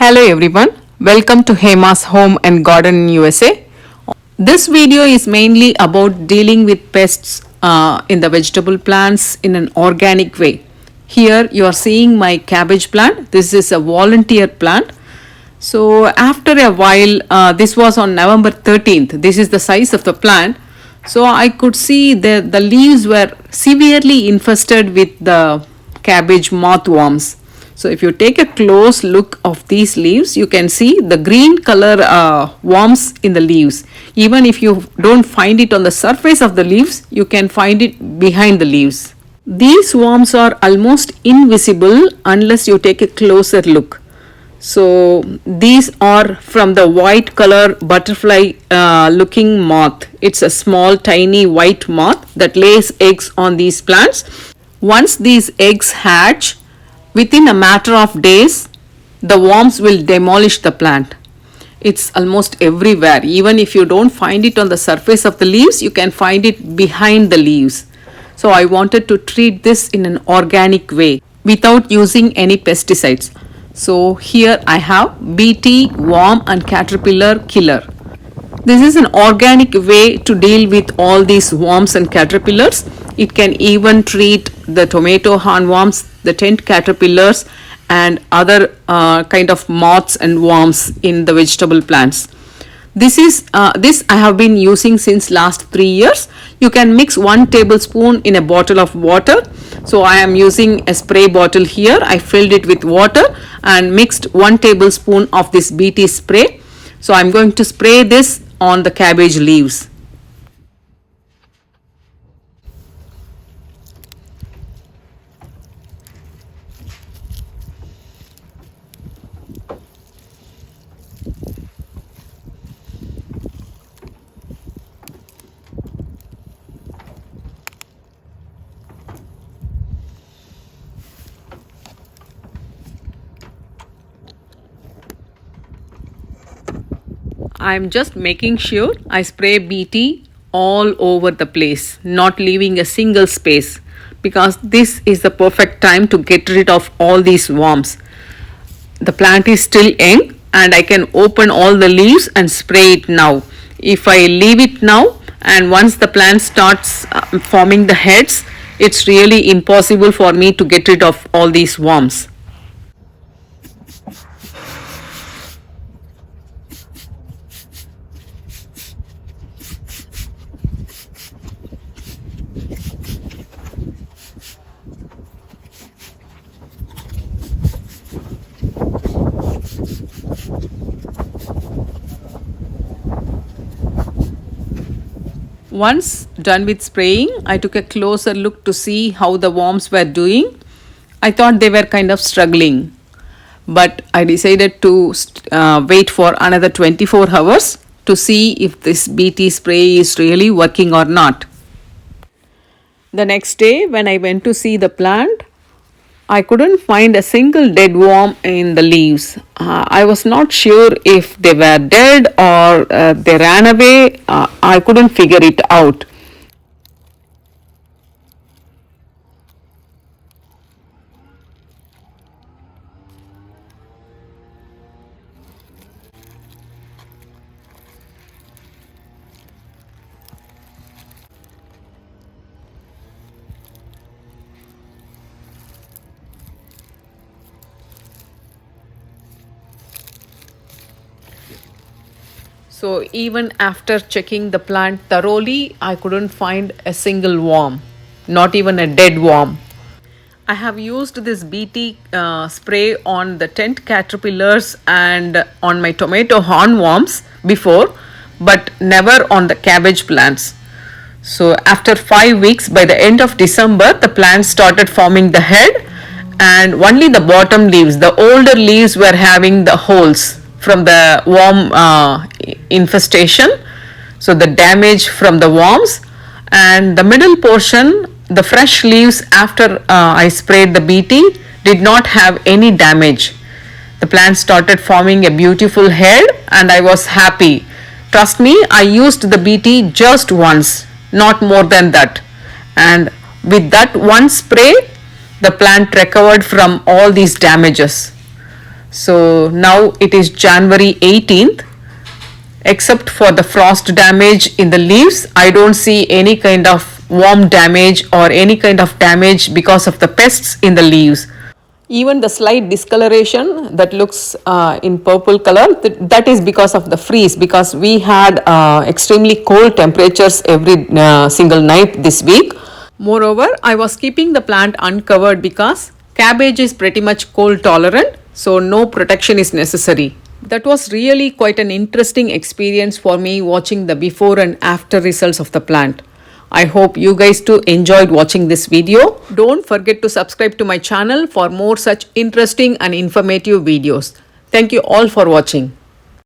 Hello everyone, welcome to Hema's Home and Garden in USA. This video is mainly about dealing with pests in the vegetable plants in an organic way. Here you are seeing my cabbage plant. This is a volunteer plant. So after a while, this was on November 13th. This is the size of the plant. So I could see the leaves were severely infested with the cabbage moth worms. So if you take a close look of these leaves, you can see the green color worms in the leaves. Even if you don't find it on the surface of the leaves, you can find it behind the leaves. These worms are almost invisible unless you take a closer look. So these are from the white color butterfly looking moth. It's a small tiny white moth that lays eggs on these plants. Once these eggs hatch, within a matter of days, the worms will demolish the plant. It's almost everywhere. Even if you don't find it on the surface of the leaves, you can find it behind the leaves. So I wanted to treat this in an organic way without using any pesticides. So here I have BT worm and caterpillar killer. This is an organic way to deal with all these worms and caterpillars. It can even treat the tomato hornworms, the tent caterpillars, and other kind of moths and worms in the vegetable plants. This I have been using since last 3 years. You can mix 1 tablespoon in a bottle of water. So I am using a spray bottle here. I filled it with water and mixed 1 tablespoon of this BT spray. So I'm going to spray this on the cabbage leaves. I'm just making sure I spray BT all over the place, not leaving a single space, because this is the perfect time to get rid of all these worms. The plant is still young and I can open all the leaves and spray it now. If I leave it now and once the plant starts forming the heads, it's really impossible for me to get rid of all these worms. Once done with spraying, I took a closer look to see how the worms were doing. I thought they were kind of struggling, but I decided to wait for another 24 hours to see if this BT spray is really working or not. The next day, when I went to see the plant, I couldn't find a single dead worm in the leaves. I was not sure if they were dead or they ran away. I couldn't figure it out. So even after checking the plant thoroughly, I couldn't find a single worm, not even a dead worm. I have used this BT spray on the tent caterpillars and on my tomato hornworms before, but never on the cabbage plants. So after 5 weeks, by the end of December, the plants started forming the head and only the bottom leaves, the older leaves were having the holes from the worm infestation, so the damage from the worms, and the middle portion, the fresh leaves after I sprayed the BT did not have any damage. The plant started forming a beautiful head and I was happy. Trust me, I used the BT just once, not more than that, and with that one spray the plant recovered from all these damages. So now it is January 18th. Except for the frost damage in the leaves, I don't see any kind of worm damage or any kind of damage because of the pests in the leaves. Even the slight discoloration that looks in purple color, that is because of the freeze, because we had extremely cold temperatures every single night this week. Moreover, I was keeping the plant uncovered because cabbage is pretty much cold tolerant, so no protection is necessary. That was really quite an interesting experience for me, watching the before and after results of the plant. I hope you guys too enjoyed watching this video. Don't forget to subscribe to my channel for more such interesting and informative videos. Thank you all for watching.